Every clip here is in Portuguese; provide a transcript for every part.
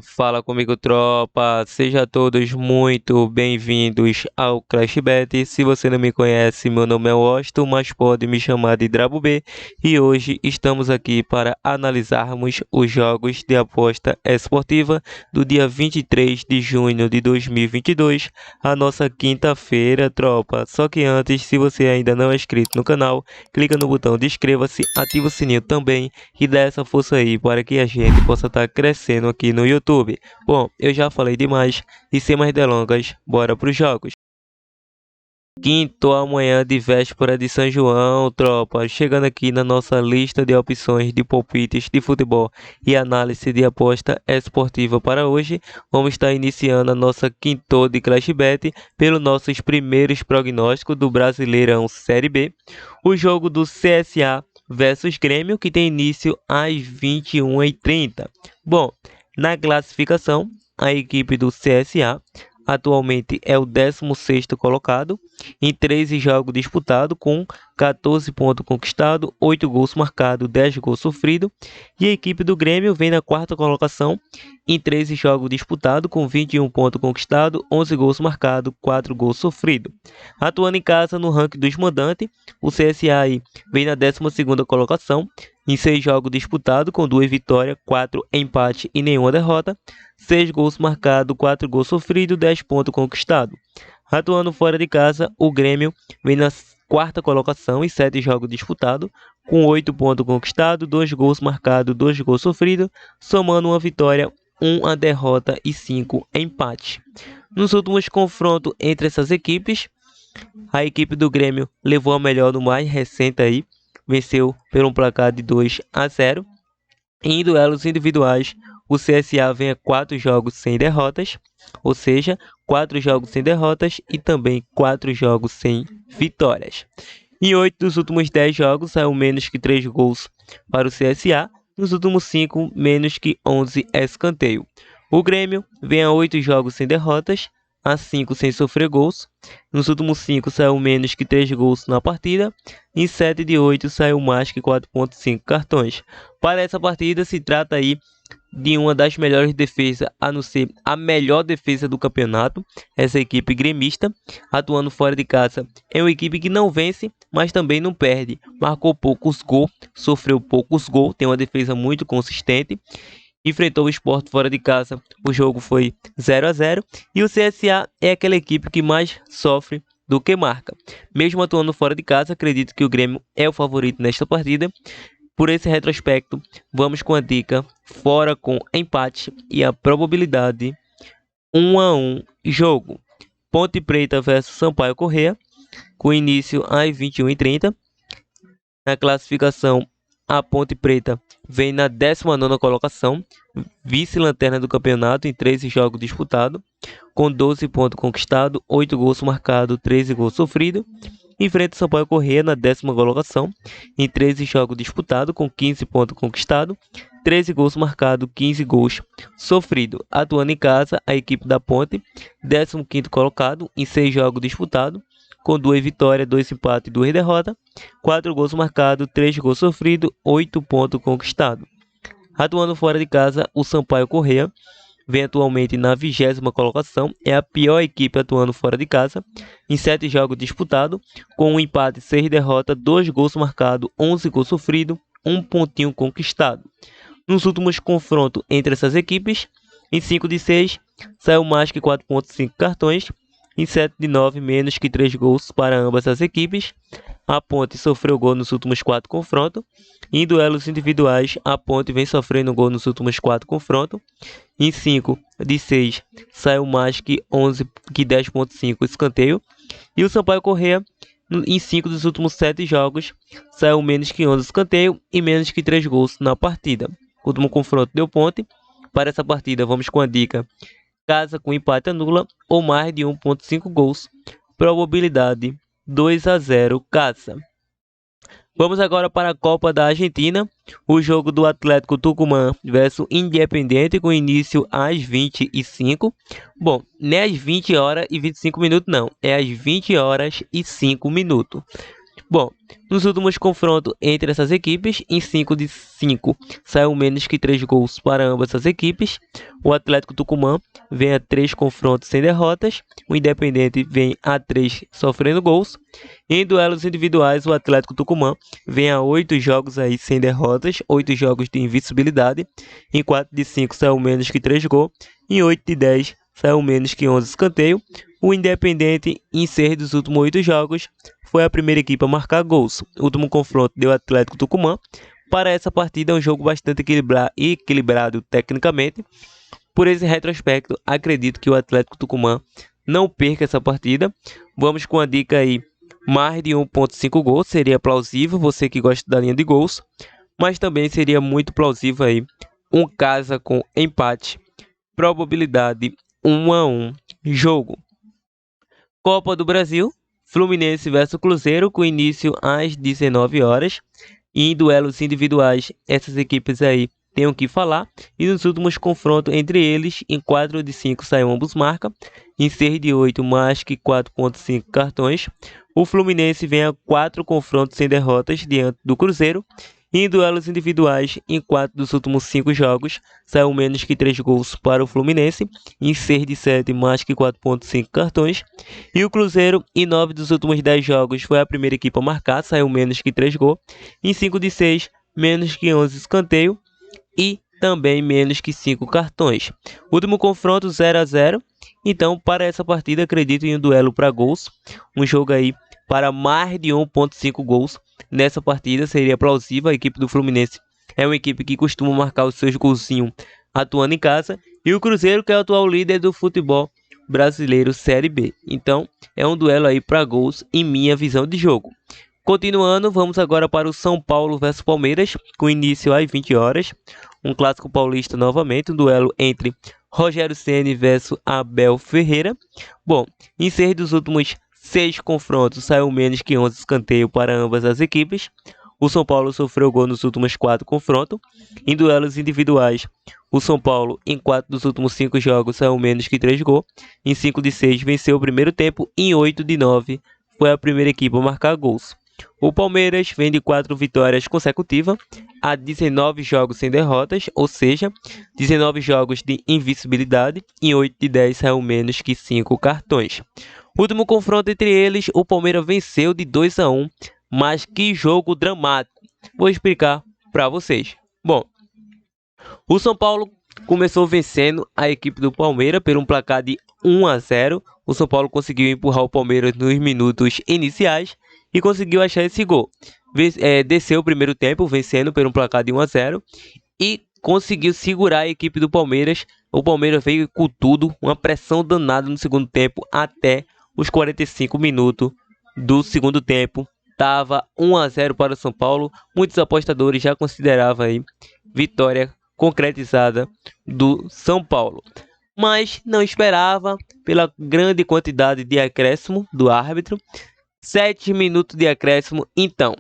Fala comigo, tropa. Sejam todos muito bem-vindos ao Clash Bet. Se você não me conhece, meu nome é Washington, mas pode me chamar de Drabo B. E hoje estamos aqui para analisarmos os jogos de aposta esportiva do dia 23 de junho de 2022, a nossa quinta-feira, tropa. Só que antes, se você ainda não é inscrito no canal, clica no botão de inscreva-se, ativa o sininho também e dá essa força aí para que a gente possa estar crescendo aqui no YouTube. Bom, eu já falei demais e sem mais delongas, bora para os jogos. Quinto amanhã de véspera de São João, tropa, chegando aqui na nossa lista de opções de palpites de futebol e análise de aposta esportiva para hoje. Vamos estar iniciando a nossa quinto de Clash Bet pelos nossos primeiros prognósticos do Brasileirão Série B. O jogo do CSA versus Grêmio, que tem início às 21h30. Bom, na classificação, a equipe do CSA atualmente é o 16º colocado, em 13 jogos disputados, com 14 pontos conquistados, 8 gols marcados, 10 gols sofridos. E a equipe do Grêmio vem na quarta colocação, em 13 jogos disputados, com 21 pontos conquistados, 11 gols marcados, 4 gols sofridos. Atuando em casa no ranking dos mandantes, o CSA aí vem na 12ª colocação, em 6 jogos disputados, com 2 vitórias, 4 empates e nenhuma derrota, 6 gols marcados, 4 gols sofridos, 10 pontos conquistados. Atuando fora de casa, o Grêmio vem na quarta colocação em 7 jogos disputados, com 8 pontos conquistados, 2 gols marcados, 2 gols sofridos, somando uma vitória, 1 derrota e 5 empates. Nos últimos confrontos entre essas equipes, a equipe do Grêmio levou a melhor no mais recente aí, venceu por um placar de 2-0. Em duelos individuais, o CSA vem a 4 jogos sem derrotas, ou seja, 4 jogos sem derrotas e também 4 jogos sem vitórias. Em 8 dos últimos 10 jogos, saiu menos que 3 gols para o CSA, nos últimos 5, menos que 11 escanteio. O Grêmio vem a 8 jogos sem derrotas, a 5 sem sofrer gols. Nos últimos 5 saiu menos que 3 gols na partida. Em 7 de 8 saiu mais que 4.5 cartões. Para essa partida se trata aí de uma das melhores defesas, a não ser a melhor defesa do campeonato. Essa equipe gremista, atuando fora de casa, é uma equipe que não vence, mas também não perde. Marcou poucos gols, sofreu poucos gols, tem uma defesa muito consistente. Enfrentou o Sport fora de casa, o jogo foi 0-0 e o CSA é aquela equipe que mais sofre do que marca. Mesmo atuando fora de casa, acredito que o Grêmio é o favorito nesta partida. Por esse retrospecto, vamos com a dica fora com empate e a probabilidade 1-1 jogo. Ponte Preta versus Sampaio Corrêa, com início às 21h30. Na classificação, a Ponte Preta vem na 19ª colocação, vice-lanterna do campeonato em 13 jogos disputados, com 12 pontos conquistados, 8 gols marcados, 13 gols sofridos. Enfrenta o Sampaio Corrêa na 10ª colocação, em 13 jogos disputados, com 15 pontos conquistados, 13 gols marcados, 15 gols sofridos. Atuando em casa, a equipe da Ponte, 15º colocado, em 6 jogos disputados, com 2 vitórias, 2 empates e 2 derrotas, 4 gols marcados, 3 gols sofridos, 8 pontos conquistados. Atuando fora de casa, o Sampaio Corrêa vem atualmente na 20ª colocação, é a pior equipe atuando fora de casa, em 7 jogos disputados, com 1 empate, 6 derrotas, 2 gols marcados, 11 gols sofridos, 1 pontinho conquistado. Nos últimos confrontos entre essas equipes, em 5 de 6, saiu mais que 4.5 cartões, em 7 de 9, menos que 3 gols para ambas as equipes. A Ponte sofreu gol nos últimos 4 confrontos. Em duelos individuais, a Ponte vem sofrendo gol nos últimos 4 confrontos. Em 5 de 6, saiu mais que 10.5 escanteio. E o Sampaio Corrêa, em 5 dos últimos 7 jogos, saiu menos que 11 escanteio e menos que 3 gols na partida. O último confronto deu Ponte. Para essa partida, vamos com a dica: casa com empate anula ou mais de 1.5 gols. Probabilidade 2-0 casa. Vamos agora para a Copa da Argentina. O jogo do Atlético Tucumã versus Independiente, com início às 20h05. Bom, não é às 20h e 25 minutos não, é às 20h e 5 minutos. Bom, nos últimos confrontos entre essas equipes, em 5 de 5 saiu menos que 3 gols para ambas as equipes. O Atlético Tucumã vem a 3 confrontos sem derrotas, o Independente vem a 3 sofrendo gols. Em duelos individuais, o Atlético Tucumã vem a 8 jogos aí sem derrotas, 8 jogos de invencibilidade. Em 4 de 5 saiu menos que 3 gols, em 8 de 10 saiu menos que 11 escanteio. O Independente, em 6 dos últimos 8 jogos, foi a primeira equipe a marcar gols. O último confronto deu Atlético Tucumã. Para essa partida é um jogo bastante equilibrado tecnicamente. Por esse retrospecto, acredito que o Atlético Tucumã não perca essa partida. Vamos com a dica aí, mais de 1.5 gols, seria plausível, você que gosta da linha de gols. Mas também seria muito plausível aí, um casa com empate, probabilidade 1-1 jogo. Copa do Brasil, Fluminense versus Cruzeiro, com início às 19 horas. E em duelos individuais, essas equipes aí têm o que falar. E nos últimos confrontos entre eles, em 4 de 5 saiu ambos marca. Em 6 de 8, mais que 4.5 cartões. O Fluminense vem a 4 confrontos sem derrotas diante do Cruzeiro. E em duelos individuais, em 4 dos últimos 5 jogos, saiu menos que 3 gols para o Fluminense. Em 6 de 7, mais que 4.5 cartões. E o Cruzeiro, em 9 dos últimos 10 jogos, foi a primeira equipe a marcar, saiu menos que 3 gols. Em 5 de 6, menos que 11 escanteio. E também menos que 5 cartões. Último confronto 0-0. Então, para essa partida, acredito em um duelo para gols. Um jogo aí para mais de 1.5 gols. Nessa partida seria plausível. A equipe do Fluminense é uma equipe que costuma marcar os seus golzinhos atuando em casa. E o Cruzeiro, que é o atual líder do futebol brasileiro Série B. Então, é um duelo aí para gols em minha visão de jogo. Continuando, vamos agora para o São Paulo versus Palmeiras, com início às 20 horas. Um clássico paulista novamente, um duelo entre Rogério Ceni versus Abel Ferreira. Bom, em 6 dos últimos 6 confrontos, saiu menos que 11 escanteios para ambas as equipes. O São Paulo sofreu gol nos últimos 4 confrontos. Em duelos individuais, o São Paulo, em 4 dos últimos 5 jogos, saiu menos que 3 gols. Em 5 de 6, venceu o primeiro tempo. Em 8 de 9, foi a primeira equipe a marcar gols. O Palmeiras vem de 4 vitórias consecutivas a 19 jogos sem derrotas, ou seja, 19 jogos de invencibilidade. Em 8 de 10 saiu menos que 5 cartões. Último confronto entre eles, o Palmeiras venceu de 2-1, mas que jogo dramático. Vou explicar para vocês. Bom, o São Paulo começou vencendo a equipe do Palmeiras por um placar de 1-0. O São Paulo conseguiu empurrar o Palmeiras nos minutos iniciais e conseguiu achar esse gol. Desceu o primeiro tempo vencendo por um placar de 1-0 e conseguiu segurar a equipe do Palmeiras. O Palmeiras veio com tudo, uma pressão danada no segundo tempo até os 45 minutos do segundo tempo. Estava 1-0 para o São Paulo. Muitos apostadores já consideravam aí vitória concretizada do São Paulo, mas não esperava pela grande quantidade de acréscimo do árbitro. 7 minutos de acréscimo, então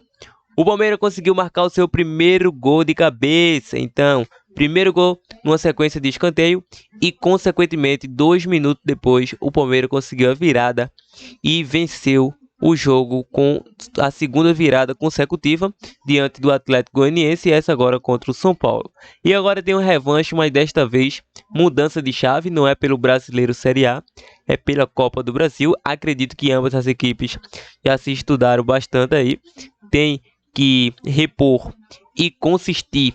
o Palmeiras conseguiu marcar o seu primeiro gol de cabeça. Então, primeiro gol numa sequência de escanteio e, consequentemente, 2 minutos depois, o Palmeiras conseguiu a virada e venceu o jogo com a segunda virada consecutiva diante do Atlético Goianiense, e essa agora contra o São Paulo. E agora tem um revanche, mas desta vez mudança de chave, não é pelo Brasileiro Série A, é pela Copa do Brasil. Acredito que ambas as equipes já se estudaram bastante aí, tem que repor e consistir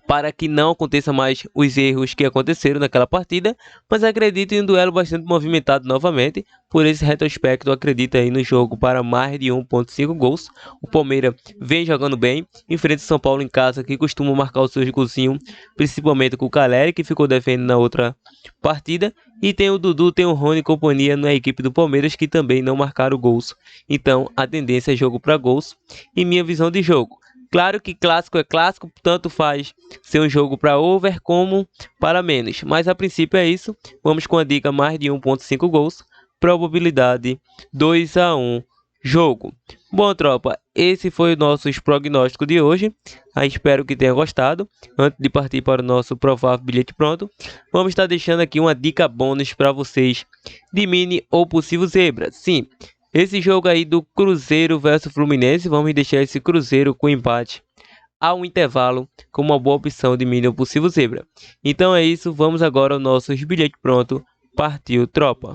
para que não aconteça mais os erros que aconteceram naquela partida, mas acredito em um duelo bastante movimentado novamente. Por esse retrospecto, acredito aí no jogo para mais de 1.5 gols. O Palmeiras vem jogando bem, enfrenta o São Paulo em casa, que costuma marcar os seus golzinhos, principalmente com o Caleri, que ficou defendendo na outra partida, e tem o Dudu, tem o Rony e companhia na equipe do Palmeiras, que também não marcaram gols. Então, a tendência é jogo para gols, em minha visão de jogo. Claro que clássico é clássico, tanto faz ser um jogo para over como para menos. Mas a princípio é isso. Vamos com a dica mais de 1.5 gols. Probabilidade 2-1 jogo. Bom, tropa, esse foi o nosso prognóstico de hoje. Espero que tenha gostado. Antes de partir para o nosso provável bilhete pronto, vamos estar deixando aqui uma dica bônus para vocês de mini ou possível zebra. Sim, Esse jogo aí do Cruzeiro versus Fluminense, vamos deixar esse Cruzeiro com empate ao intervalo com uma boa opção de mínimo possível zebra. Então é isso, vamos agora ao nosso bilhete pronto. Partiu, tropa!